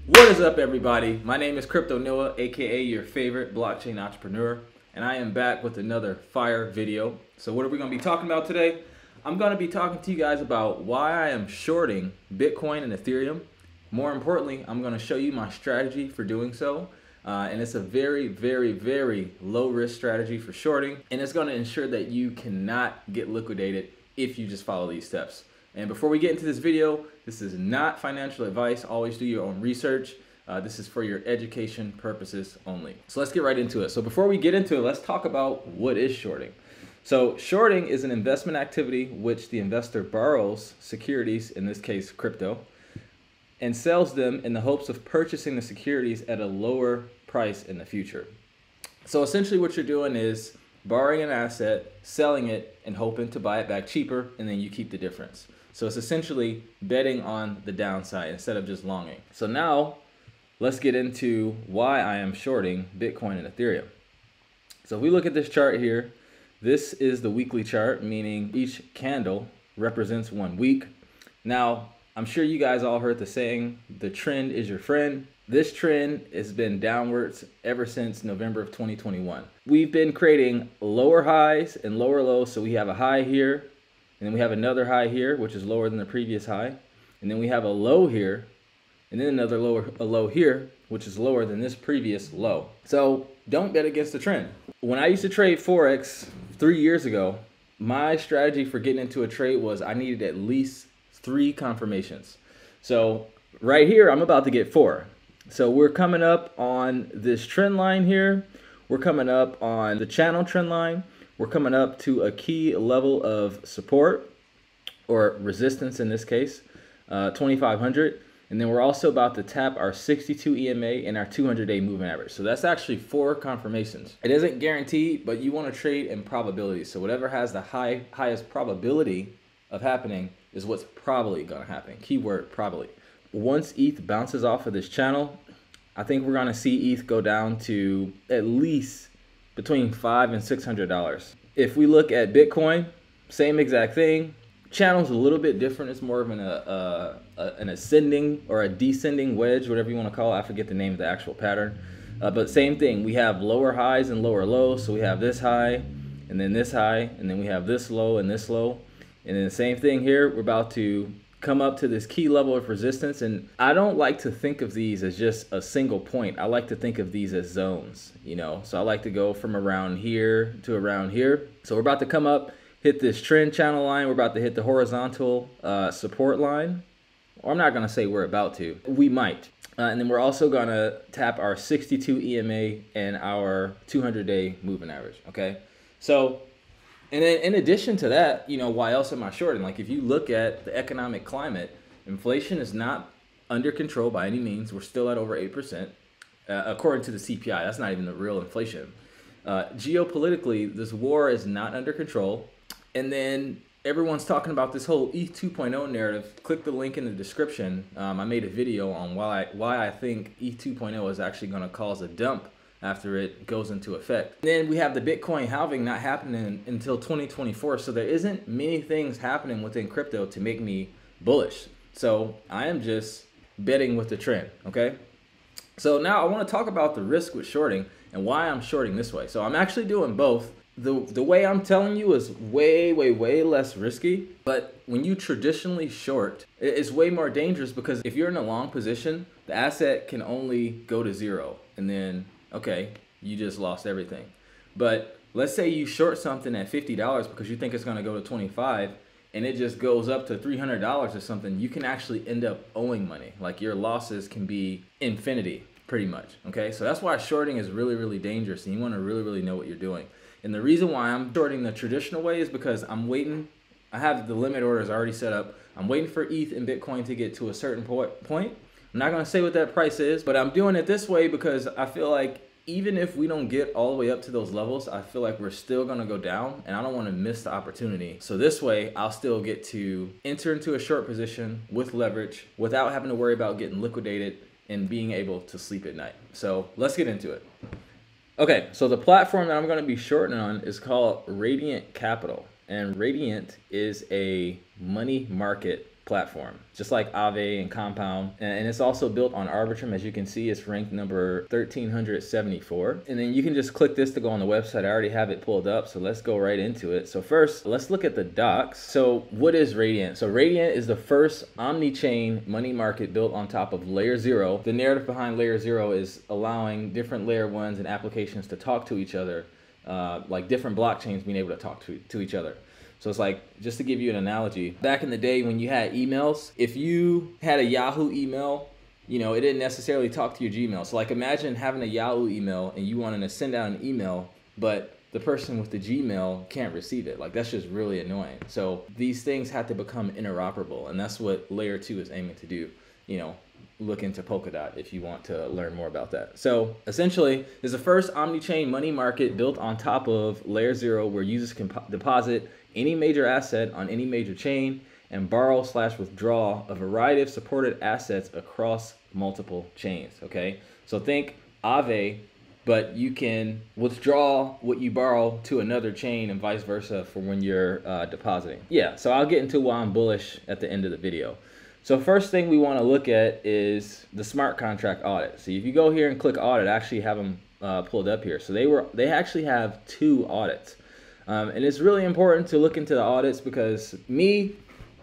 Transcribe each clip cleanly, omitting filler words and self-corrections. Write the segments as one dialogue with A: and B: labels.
A: What is up, everybody? My name is Crypto Noah, aka your favorite blockchain entrepreneur, and I am back with another fire video. So what are we going to be talking about today? I'm going to be talking to you guys about why I am shorting Bitcoin and Ethereum. More importantly, I'm going to show you my strategy for doing so. And it's a very, very, very low risk strategy for shorting, and it's going to ensure that you cannot get liquidated if you just follow these steps. And before we get into this video, this is not financial advice. Always do your own research. This is for your education purposes only. So let's get right into it. So before we get into it, let's talk about what is shorting. So shorting is an investment activity which the investor borrows securities, in this case crypto, and sells them in the hopes of purchasing the securities at a lower price in the future. So essentially what you're doing is borrowing an asset, selling it, and hoping to buy it back cheaper, and then you keep the difference. So it's essentially betting on the downside instead of just longing. So now let's get into why I am shorting Bitcoin and Ethereum. So if we look at this chart here, this is the weekly chart, meaning each candle represents 1 week. Now, I'm sure you guys all heard the saying, the trend is your friend. This trend has been downwards ever since November of 2021. We've been creating lower highs and lower lows. So we have a high here, and then we have another high here, which is lower than the previous high. And then we have a low here, and then another low here, which is lower than this previous low. So don't bet against the trend. When I used to trade Forex 3 years ago, my strategy for getting into a trade was I needed at least 3 confirmations. So right here, I'm about to get 4. So we're coming up on this trend line here. We're coming up on the channel trend line. We're coming up to a key level of support or resistance in this case, 2,500. And then we're also about to tap our 62 EMA and our 200-day moving average. So that's actually 4 confirmations. It isn't guaranteed, but you want to trade in probability. So whatever has the highest probability of happening is what's probably going to happen. Keyword probably. Once ETH bounces off of this channel, I think we're going to see ETH go down to at least between $500 and $600. If we look at Bitcoin, same exact thing. Channel's a little bit different. It's more of an ascending or a descending wedge, whatever you want to call it. I forget the name of the actual pattern. But same thing. We have lower highs and lower lows. So we have this high and then this high, and then we have this low and this low. And then the same thing here. We're about to come up to this key level of resistance, and I don't like to think of these as just a single point. I like to think of these as zones, you know. So I like to go from around here to around here. So we're about to come up, hit this trend channel line. We're about to hit the horizontal support line. Or I'm not going to say we're about to. We might. And then we're also going to tap our 62 EMA and our 200-day moving average, okay? So and then in addition to that, you know, why else am I shorting? Like if you look at the economic climate, inflation is not under control by any means. We're still at over 8%, according to the CPI. That's not even the real inflation. Geopolitically, this war is not under control. And then everyone's talking about this whole ETH 2.0 narrative. Click the link in the description. I made a video on why I think ETH 2.0 is actually going to cause a dump after it goes into effect. And then we have the Bitcoin halving not happening until 2024. So there isn't many things happening within crypto to make me bullish. So I am just betting with the trend, okay? So now I want to talk about the risk with shorting and why I'm shorting this way. So I'm actually doing both. The way I'm telling you is way, way, way less risky. But when you traditionally short, it's way more dangerous because if you're in a long position, the asset can only go to 0. And then okay, you just lost everything. But let's say you short something at $50 because you think it's going to go to 25 and it just goes up to $300 or something, you can actually end up owing money. Like your losses can be infinity pretty much, okay? So that's why shorting is really, really dangerous, and you want to really, really know what you're doing. And the reason why I'm shorting the traditional way is because I'm waiting. I have the limit orders already set up. I'm waiting for ETH and Bitcoin to get to a certain point. I'm not going to say what that price is, but I'm doing it this way because I feel like even if we don't get all the way up to those levels, I feel like we're still going to go down, and I don't want to miss the opportunity. So this way, I'll still get to enter into a short position with leverage without having to worry about getting liquidated and being able to sleep at night. So let's get into it. Okay, so the platform that I'm going to be shorting on is called Radiant Capital. And Radiant is a money market platform, just like Aave and Compound. And it's also built on Arbitrum. As you can see, it's ranked number 1374. And then you can just click this to go on the website. I already have it pulled up, so let's go right into it. So first, let's look at the docs. So what is Radiant? So Radiant is the first omni-chain money market built on top of Layer 0. The narrative behind Layer 0 is allowing different Layer 1s and applications to talk to each other, like different blockchains being able to talk to each other. So it's like, just to give you an analogy, back in the day when you had emails, if you had a Yahoo email, you know, it didn't necessarily talk to your Gmail. So like, imagine having a Yahoo email and you wanting to send out an email, but the person with the Gmail can't receive it. Like, that's just really annoying. So these things have to become interoperable, and that's what Layer 2 is aiming to do. You know, look into Polkadot if you want to learn more about that. So essentially, it's the first omni-chain money market built on top of Layer 0, where users can deposit any major asset on any major chain and borrow/withdraw a variety of supported assets across multiple chains. Okay, so think Aave, but you can withdraw what you borrow to another chain and vice versa for when you're depositing. Yeah, so I'll get into why I'm bullish at the end of the video. So first thing we want to look at is the smart contract audit. So if you go here and click audit, I actually have them pulled up here. So they actually have 2 audits. And it's really important to look into the audits because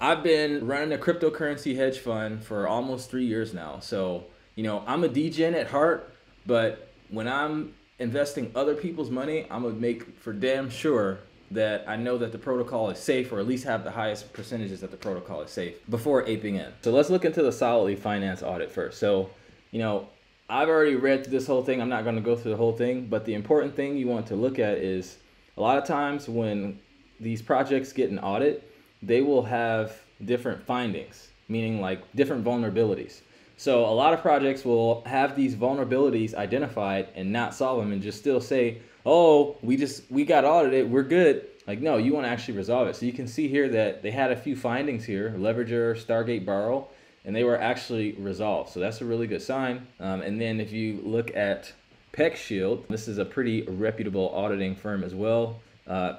A: I've been running a cryptocurrency hedge fund for almost 3 years now. So, you know, I'm a degen at heart, but when I'm investing other people's money, I'm gonna make for damn sure that I know that the protocol is safe, or at least have the highest percentages that the protocol is safe before aping in. So let's look into the Solidly Finance audit first. So, you know, I've already read through this whole thing. I'm not gonna go through the whole thing, but the important thing you want to look at is a lot of times when these projects get an audit, they will have different findings, meaning like different vulnerabilities. So a lot of projects will have these vulnerabilities identified and not solve them and just still say, oh, we got audited, we're good. Like, no, you want to actually resolve it. So you can see here that they had a few findings here, Leverager, Stargate Borrow, and they were actually resolved. So that's a really good sign. And then if you look at PeckShield, this is a pretty reputable auditing firm as well.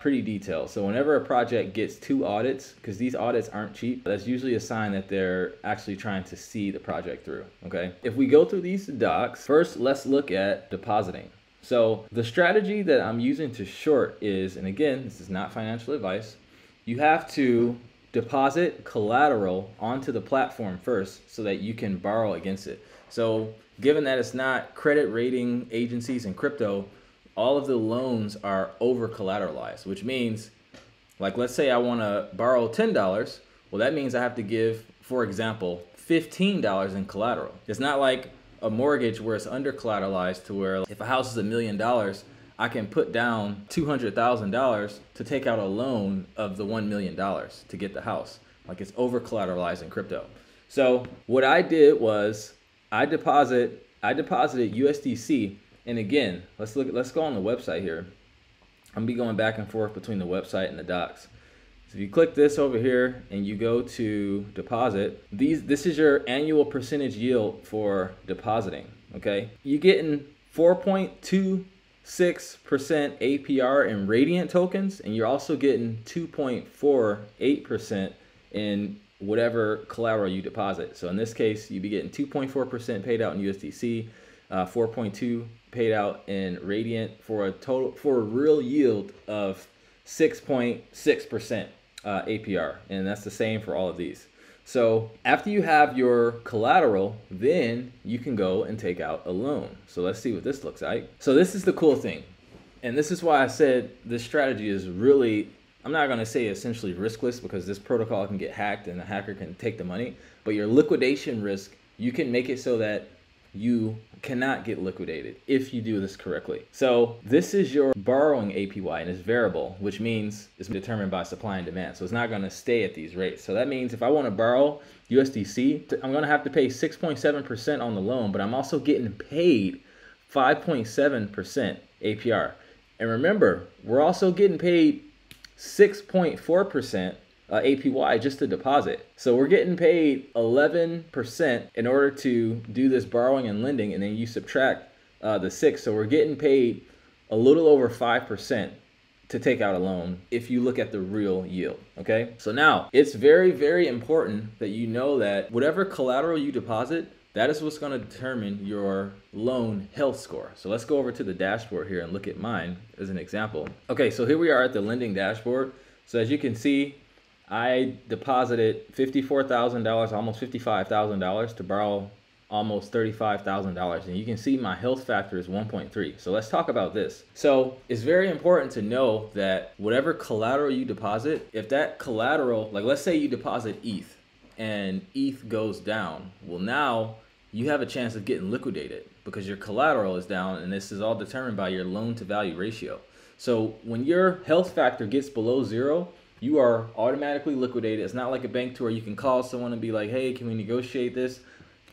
A: Pretty detailed. So whenever a project gets 2 audits, because these audits aren't cheap, that's usually a sign that they're actually trying to see the project through. Okay. If we go through these docs, first let's look at depositing. So the strategy that I'm using to short is, and again, this is not financial advice, you have to deposit collateral onto the platform first so that you can borrow against it. So given that it's not credit rating agencies in crypto, all of the loans are over collateralized, which means, like, let's say I want to borrow $10. Well, that means I have to give, for example, $15 in collateral. It's not like a mortgage where it's under collateralized to where if a house is $1 million, I can put down $200,000 to take out a loan of the $1 million to get the house. Like, it's over collateralized in crypto. So what I did was I deposited USDC. And again, let's go on the website here. I'm gonna be going back and forth between the website and the docs. So if you click this over here and you go to deposit, this is your annual percentage yield for depositing. Okay, you're getting 4.26% APR in Radiant tokens, and you're also getting 2.48% in whatever collateral you deposit. So in this case, you'd be getting 2.4% paid out in USDC, 4.2 paid out in Radiant, for a real yield of 6.6% APR, and that's the same for all of these. So after you have your collateral, then you can go and take out a loan. So let's see what this looks like. So this is the cool thing, and this is why I said this strategy is really, I'm not going to say essentially riskless, because this protocol can get hacked and the hacker can take the money, but your liquidation risk, you can make it so that you cannot get liquidated if you do this correctly. So this is your borrowing APY, and it's variable, which means it's determined by supply and demand. So it's not going to stay at these rates. So that means if I want to borrow USDC, I'm going to have to pay 6.7% on the loan, but I'm also getting paid 5.7% APR. And remember, we're also getting paid 6.4% APY just to deposit. So we're getting paid 11% in order to do this borrowing and lending, and then you subtract the 6. So we're getting paid a little over 5% to take out a loan if you look at the real yield, okay? So now, it's very, very important that you know that whatever collateral you deposit, that is what's going to determine your loan health score. So let's go over to the dashboard here and look at mine as an example. Okay, so here we are at the lending dashboard. So as you can see, I deposited $54,000, almost $55,000 to borrow almost $35,000. And you can see my health factor is 1.3. So let's talk about this. So it's very important to know that whatever collateral you deposit, if that collateral, like let's say you deposit ETH and ETH goes down, well now you have a chance of getting liquidated because your collateral is down, and this is all determined by your loan to value ratio. So when your health factor gets below 0, you are automatically liquidated. It's not like a bank to where you can call someone and be like, hey, can we negotiate this?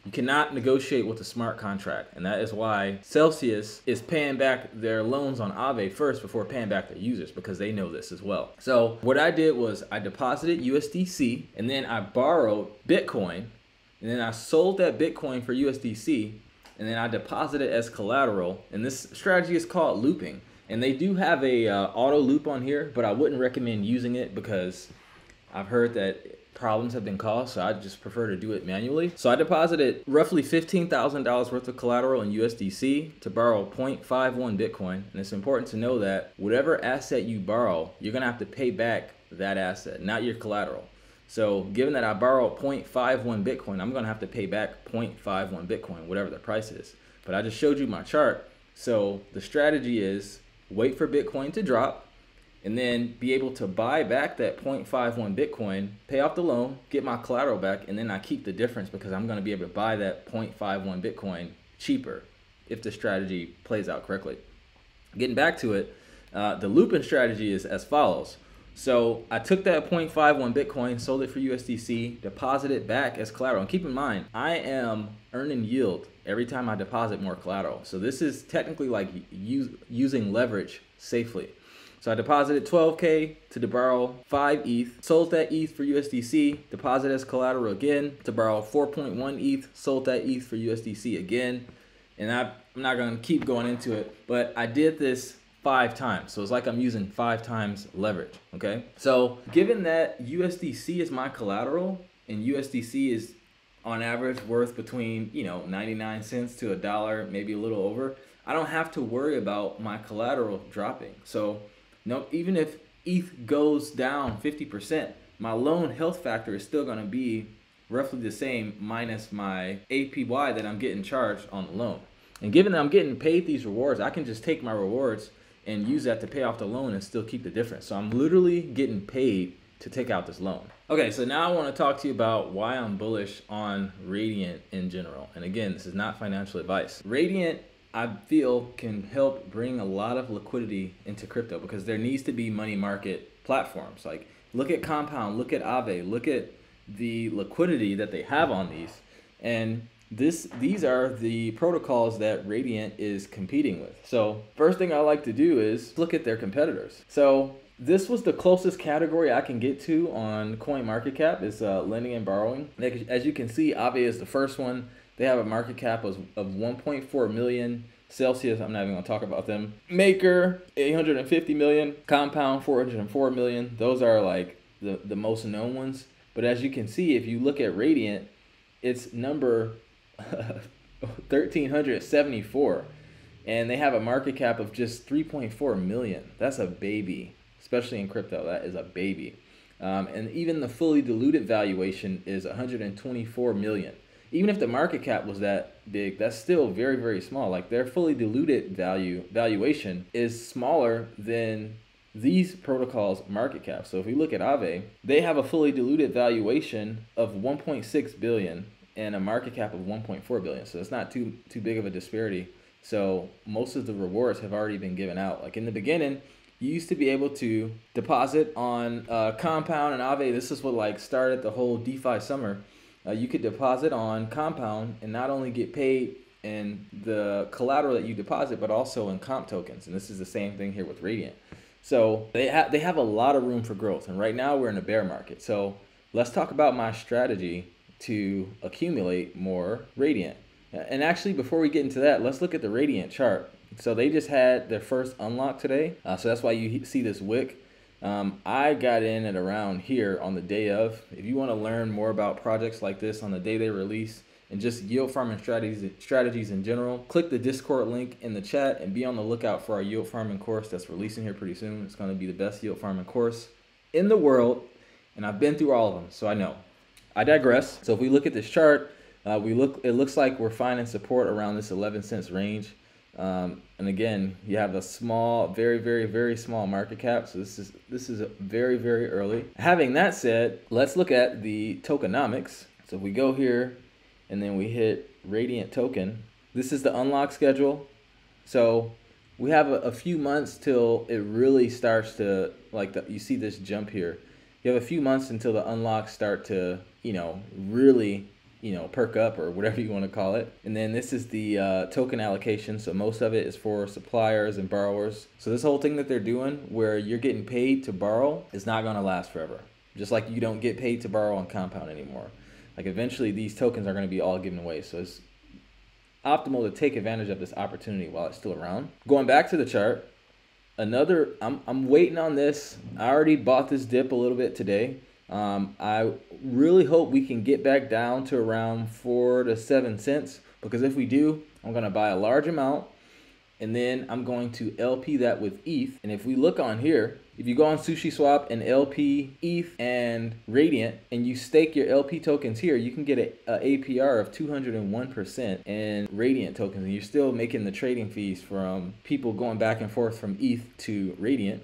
A: You cannot negotiate with a smart contract, and that is why Celsius is paying back their loans on Aave first before paying back their users, because they know this as well. So what I did was I deposited USDC, and then I borrowed Bitcoin, and then I sold that Bitcoin for USDC, and then I deposited as collateral. And this strategy is called looping. And they do have a auto loop on here, but I wouldn't recommend using it because I've heard that problems have been caused, so I just prefer to do it manually. So I deposited roughly $15,000 worth of collateral in USDC to borrow 0.51 Bitcoin. And it's important to know that whatever asset you borrow, you're gonna have to pay back that asset, not your collateral. So given that I borrowed 0.51 Bitcoin, I'm gonna have to pay back 0.51 Bitcoin, whatever the price is. But I just showed you my chart. So the strategy is wait for Bitcoin to drop, and then be able to buy back that 0.51 Bitcoin, pay off the loan, get my collateral back, and then I keep the difference because I'm gonna be able to buy that 0.51 Bitcoin cheaper if the strategy plays out correctly. Getting back to it, the looping strategy is as follows. So I took that 0.51 Bitcoin, sold it for USDC, deposited it back as collateral. And keep in mind, I am earning yield every time I deposit more collateral. So this is technically like using leverage safely. So I deposited 12K to borrow 5 ETH, sold that ETH for USDC, deposit as collateral again to borrow 4.1 ETH, sold that ETH for USDC again. And I'm not gonna keep going into it, but I did this 5 times. So it's like I'm using 5 times leverage, okay? So given that USDC is my collateral, and USDC is on average worth between, 99 cents to $1, maybe a little over, I don't have to worry about my collateral dropping. So even if ETH goes down 50%, my loan health factor is still gonna be roughly the same minus my APY that I'm getting charged on the loan. And given that I'm getting paid these rewards, I can just take my rewards and use that to pay off the loan and still keep the difference. So I'm literally getting paid to take out this loan. Okay, so now I want to talk to you about why I'm bullish on Radiant in general. And again, this is not financial advice. Radiant, I feel, can help bring a lot of liquidity into crypto because there needs to be money market platforms. Like look at Compound, look at Aave, look at the liquidity that they have on these. And these are the protocols that Radiant is competing with. So first thing I like to do is look at their competitors. So this was the closest category I can get to on CoinMarketCap is lending and borrowing. As you can see, Aave is the first one. They have a market cap of 1.4 million. Celsius, I'm not even gonna talk about them. Maker, 850 million. Compound, 404 million. Those are like the most known ones. But as you can see, if you look at Radiant, it's number 1374, and they have a market cap of just 3.4 million. That's a baby, especially in crypto. That is a baby. And even the fully diluted valuation is 124 million. Even if the market cap was that big, that's still very, very small. Like their fully diluted valuation is smaller than these protocols' market cap. So if we look at Aave, they have a fully diluted valuation of 1.6 billion and a market cap of 1.4 billion. So it's not too big of a disparity. So most of the rewards have already been given out. Like in the beginning, you used to be able to deposit on Compound and Aave. This is what like started the whole DeFi summer. You could deposit on Compound and not only get paid in the collateral that you deposit, but also in comp tokens. And this is the same thing here with Radiant. So they have a lot of room for growth. And right now we're in a bear market. So let's talk about my strategy to accumulate more Radiant. And actually, before we get into that, let's look at the Radiant chart. So they just had their first unlock today. So that's why you see this wick. I got in at around here on the day of. If you want to learn more about projects like this on the day they release and just yield farming strategies in general, click the Discord link in the chat and be on the lookout for our yield farming course that's releasing here pretty soon. It's going to be the best yield farming course in the world, and I've been through all of them, so I know. I digress. So if we look at this chart, it looks like we're finding support around this 11 cents range. And again, you have a small, very, very, very small market cap. So this is very, very early. Having that said, let's look at the tokenomics. So if we go here and then we hit Radiant token, this is the unlock schedule. So we have a few months till it really starts to, you see this jump here. You have a few months until the unlocks start to, really, perk up, or whatever you want to call it. And then this is the token allocation. So most of it is for suppliers and borrowers. So this whole thing that they're doing where you're getting paid to borrow is not going to last forever. Just like you don't get paid to borrow on Compound anymore. Like eventually these tokens are going to be all given away. So it's optimal to take advantage of this opportunity while it's still around. Going back to the chart, I'm waiting on this. I already bought this dip a little bit today. I really hope we can get back down to around 4 to 7 cents, because if we do, I'm going to buy a large amount and then I'm going to LP that with ETH. And if we look on here, if you go on SushiSwap and LP ETH and Radiant and you stake your LP tokens here, you can get an APR of 201% in Radiant tokens, and you're still making the trading fees from people going back and forth from ETH to Radiant.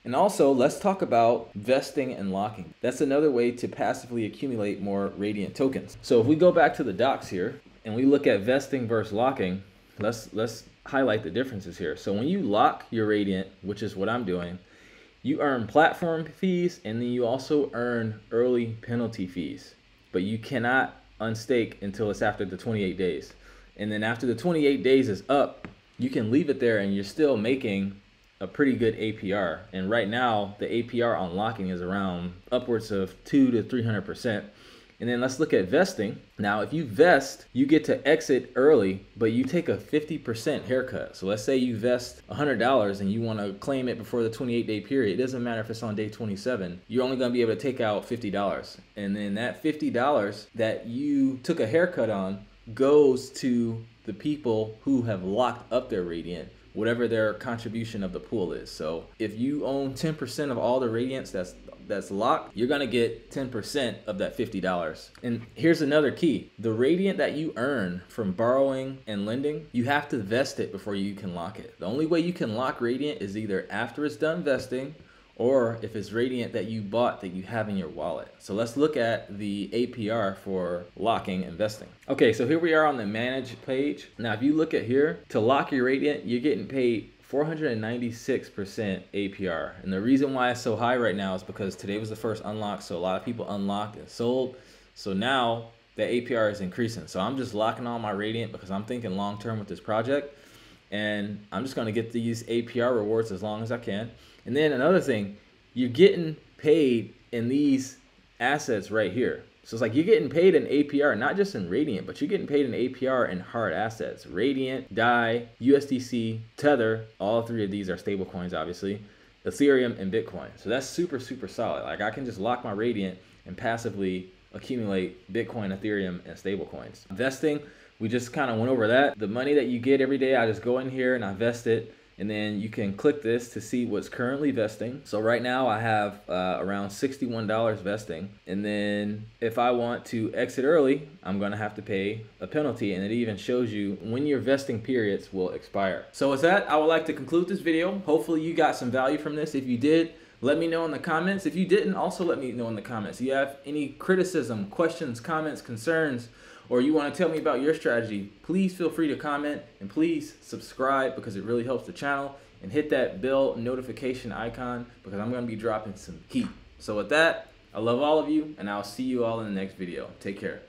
A: And also, let's talk about vesting and locking. That's another way to passively accumulate more Radiant tokens. So if we go back to the docs here and we look at vesting versus locking, let's highlight the differences here. So when you lock your Radiant, which is what I'm doing, you earn platform fees and then you also earn early penalty fees. But you cannot unstake until it's after the 28 days. And then after the 28 days is up, you can leave it there and you're still making a pretty good APR. And right now the APR on locking is around upwards of 200 to 300%. And then let's look at vesting. Now if you vest, you get to exit early, but you take a 50% haircut. So let's say you vest $100 and you want to claim it before the 28-day period. It doesn't matter if it's on day 27. You're only going to be able to take out $50. And then that $50 that you took a haircut on goes to the people who have locked up their Radiant, whatever their contribution of the pool is. So if you own 10% of all the Radiants that's locked, you're gonna get 10% of that $50. And here's another key. The Radiant that you earn from borrowing and lending, you have to vest it before you can lock it. The only way you can lock Radiant is either after it's done vesting, or if it's Radiant that you bought that you have in your wallet. So let's look at the APR for locking and vesting. Okay, so here we are on the manage page. Now, if you look at here, to lock your Radiant, you're getting paid 496% APR. And the reason why it's so high right now is because today was the first unlock. So a lot of people unlocked and sold. So now the APR is increasing. So I'm just locking all my Radiant because I'm thinking long-term with this project. And I'm just gonna get these APR rewards as long as I can. And then another thing, you're getting paid in these assets right here. So it's like you're getting paid in APR, not just in Radiant, but you're getting paid in APR in hard assets. Radiant, DAI, USDC, Tether, all three of these are stable coins, obviously, Ethereum and Bitcoin. So that's super, super solid. Like I can just lock my Radiant and passively accumulate Bitcoin, Ethereum, and stable coins. Vesting, we just kind of went over that. The money that you get every day, I just go in here and I vest it. And then you can click this to see what's currently vesting. So right now I have around $61 vesting. And then if I want to exit early, I'm gonna have to pay a penalty, and it even shows you when your vesting periods will expire. So with that, I would like to conclude this video. Hopefully you got some value from this. If you did, let me know in the comments. If you didn't, also let me know in the comments. If you have any criticism, questions, comments, concerns, or you want to tell me about your strategy, please feel free to comment, and please subscribe because it really helps the channel, and hit that bell notification icon because I'm going to be dropping some heat. So with that, I love all of you, and I'll see you all in the next video. Take care.